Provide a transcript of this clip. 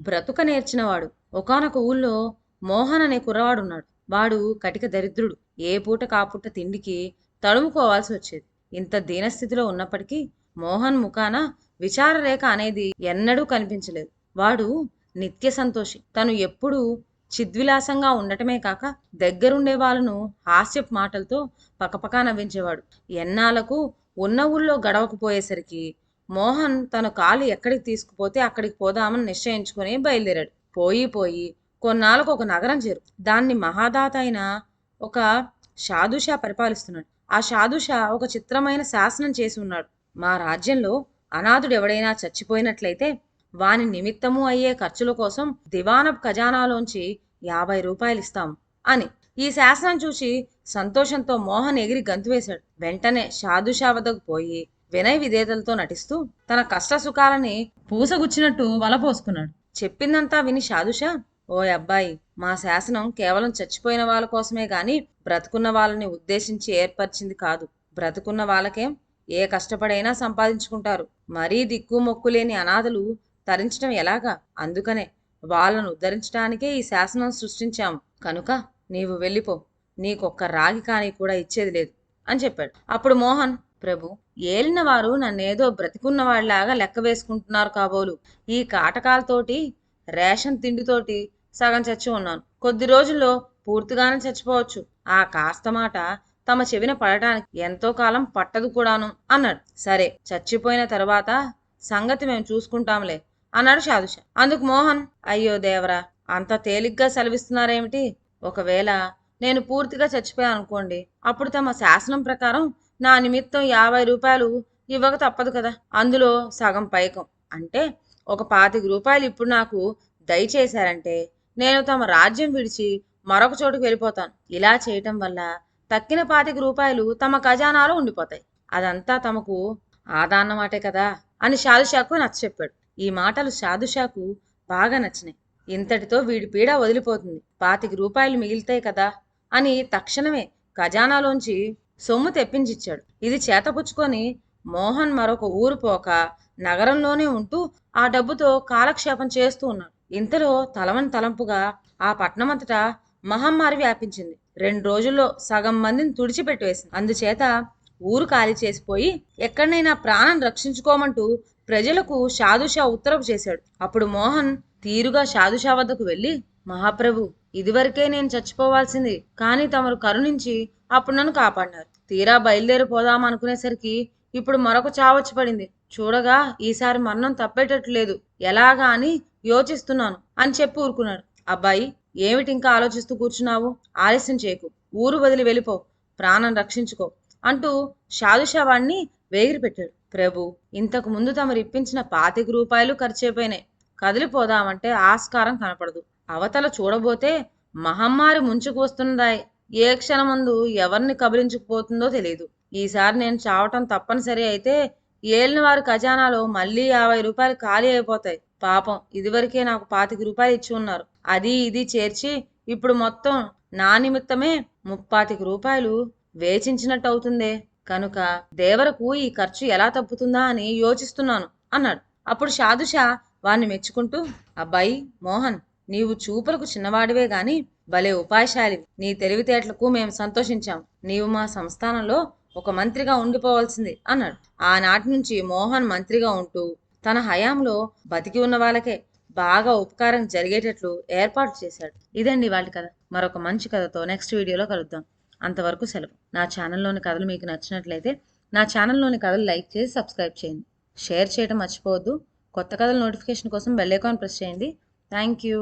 బ్రతుక నేర్చినవాడు. ఒకానొక ఊళ్ళో మోహన్ అనే కుర్రవాడున్నాడు. వాడు కటిక దరిద్రుడు. ఏ పూట కాపుట తిండికి తడుముకోవాల్సి వచ్చేది. ఇంత దీనస్థితిలో ఉన్నప్పటికీ మోహన్ ముఖాన విచారరేఖ అనేది ఎన్నడూ కనిపించలేదు. వాడు నిత్య సంతోషి. తను ఎప్పుడూ చిద్విలాసంగా ఉండటమే కాక దగ్గరుండే వాళ్ళను హాస్యపు మాటలతో పకపకా నవ్వించేవాడు. ఎన్నాళ్లకు ఉన్న ఊళ్ళో గడవకపోయేసరికి మోహన్ తన కాలు ఎక్కడికి తీసుకుపోతే అక్కడికి పోదామని నిశ్చయించుకుని బయలుదేరాడు. పోయి పోయి కొన్నాళ్ళకు ఒక నగరం చేరు. దాన్ని మహాదాత అయిన ఒక షాదుషా పరిపాలిస్తున్నాడు. ఆ షాదుషా ఒక చిత్రమైన శాసనం చేసి ఉన్నాడు. మా రాజ్యంలో అనాథుడు ఎవడైనా చచ్చిపోయినట్లయితే వాని నిమిత్తము అయ్యే ఖర్చుల కోసం దివానపు ఖజానాలోంచి 50 రూపాయలు ఇస్తాము అని. ఈ శాసనం చూసి సంతోషంతో మోహన్ ఎగిరి గంతువేశాడు. వెంటనే షాదుషా వద్దకు పోయి వినయ విధేయతలతో నటిస్తూ తన కష్ట సుఖాలని పూసగుచ్చినట్టు వలపోసుకున్నాడు. చెప్పిందంతా విని షాదుషా, ఓ అబ్బాయి, మా శాసనం కేవలం చచ్చిపోయిన వాళ్ళ కోసమే గాని బ్రతుకున్న వాళ్ళని ఉద్దేశించి ఏర్పరిచింది కాదు. బ్రతుకున్న వాళ్ళకేం ఏ కష్టపడైనా సంపాదించుకుంటారు. మరీ దిక్కు మొక్కులేని అనాథలు తరించడం ఎలాగా? అందుకనే వాళ్ళను ఉద్ధరించడానికే ఈ శాసనం సృష్టించాము. కనుక నీవు వెళ్ళిపో. నీకొక్క రాగి కాని కూడా ఇచ్చేది లేదు అని చెప్పాడు. అప్పుడు మోహన్, ప్రభు, ఏలిన వారు నన్నేదో బ్రతికున్నవాడిలాగా లెక్క వేసుకుంటున్నారు కాబోలు. ఈ కాటకాలతోటి రేషన్ తిండితోటి సగం చచ్చి ఉన్నాను. కొద్ది రోజుల్లో పూర్తిగానే చచ్చిపోవచ్చు. ఆ కాస్త మాట తమ చెవిన పడటానికి ఎంతో కాలం పట్టదు కూడాను అన్నాడు. సరే, చచ్చిపోయిన తరువాత సంగతి మేము చూసుకుంటాంలే అన్నాడు షాదుషా. అందుకు మోహన్, అయ్యో దేవరా, అంత తేలిగ్గా సెలవిస్తున్నారేమిటి? ఒకవేళ నేను పూర్తిగా చచ్చిపోయాను అనుకోండి, అప్పుడు తమ శాసనం ప్రకారం నా నిమిత్తం 50 రూపాయలు ఇవ్వక తప్పదు కదా. అందులో సగం పైకం అంటే ఒక 25 రూపాయలు ఇప్పుడు నాకు దయచేశారంటే నేను తమ రాజ్యం విడిచి మరొక చోటుకు వెళ్ళిపోతాను. ఇలా చేయటం వల్ల తక్కిన 25 రూపాయలు తమ ఖజానాలో ఉండిపోతాయి. అదంతా తమకు ఆదాన్నమాటే కదా అని షాదుషాకు నచ్చచెప్పాడు. ఈ మాటలు షాదుషాకు బాగా నచ్చినాయి. ఇంతటితో వీడి పీడ వదిలిపోతుంది, 25 రూపాయలు మిగిలితాయి కదా అని తక్షణమే ఖజానాలోంచి సొమ్ము తెప్పించిచ్చాడు. ఇది చేతపుచ్చుకొని మోహన్ మరొక ఊరు పోక నగరంలోనే ఉంటూ ఆ డబ్బుతో కాలక్షేపం చేస్తూ ఉన్నాడు. ఇంతలో తలవని తలంపుగా ఆ పట్నమంతటా మహమ్మారి వ్యాపించింది. 2 రోజుల్లో సగం మందిని తుడిచిపెట్టివేసింది. అందుచేత ఊరు ఖాళీ చేసిపోయి ఎక్కడనైనా ప్రాణం రక్షించుకోమంటూ ప్రజలకు షాదుషా ఉత్తరవు చేశాడు. అప్పుడు మోహన్ తీరుగా షాదుషా వద్దకు వెళ్ళి, మహాప్రభు, ఇదివరకే నేను చచ్చిపోవాల్సింది, కానీ తమరు కరుణించి అప్పుడు నన్ను కాపాడినారు. తీరా బయలుదేరిపోదాం అనుకునేసరికి ఇప్పుడు మరొక చావచ్చి పడింది. చూడగా ఈసారి మరణం తప్పేటట్లు లేదు. ఎలాగా అని యోచిస్తున్నాను అని చెప్పి ఊరుకున్నాడు. అబ్బాయి, ఏమిటి ఇంకా ఆలోచిస్తూ కూర్చున్నావు? ఆలస్యం చేయకు, ఊరు వదిలి వెళ్ళిపో, ప్రాణం రక్షించుకో అంటూ షాదుషా వాణ్ణి వేగిరి పెట్టాడు. ప్రభు, ఇంతకు ముందు తమరు ఇప్పించిన 25 రూపాయలు ఖర్చయిపోయినాయి. కదిలిపోదామంటే ఆస్కారం కనపడదు. అవతల చూడబోతే మహమ్మారి ముంచుకు వస్తున్నదాయ్. ఏ క్షణమందు ఎవరిని కబలించుకుపోతుందో తెలియదు. ఈసారి నేను చావటం తప్పనిసరి అయితే ఏలిన వారి ఖజానాలో మళ్ళీ 50 రూపాయలు ఖాళీ అయిపోతాయి. పాపం, ఇదివరకే నాకు 25 రూపాయలు ఇచ్చి ఉన్నారు. అది ఇది చేర్చి ఇప్పుడు మొత్తం నా నిమిత్తమే 35 రూపాయలు వేచించినట్టు అవుతుందే. కనుక దేవరకు ఈ ఖర్చు ఎలా తప్పుతుందా అని యోచిస్తున్నాను అన్నాడు. అప్పుడు షాదుషా వాణ్ణి మెచ్చుకుంటూ, అబ్బాయి మోహన్, నీవు చూపులకు చిన్నవాడివే గాని భలే ఉపాయశాలివి. నీ తెలివితేటలకు మేము సంతోషించాం. నీవు మా సంస్థానంలో ఒక మంత్రిగా ఉండిపోవాల్సింది అన్నాడు. ఆనాటి నుంచి మోహన్ మంత్రిగా ఉంటూ తన హయాంలో బతికి ఉన్న వాళ్ళకే బాగా ఉపకారం జరిగేటట్లు ఏర్పాటు చేశాడు. ఇదండి వాళ్ళ కథ. మరొక మంచి కథతో నెక్స్ట్ వీడియోలో కలుద్దాం. అంతవరకు సెలవు. నా ఛానల్లోని కథలు మీకు నచ్చినట్లయితే నా ఛానల్లోని కథలు లైక్ చేసి సబ్స్క్రైబ్ చేయండి. షేర్ చేయడం మర్చిపోవద్దు. కొత్త కథల నోటిఫికేషన్ కోసం బెల్ ఐకాన్ ప్రెస్ చేయండి. Thank you.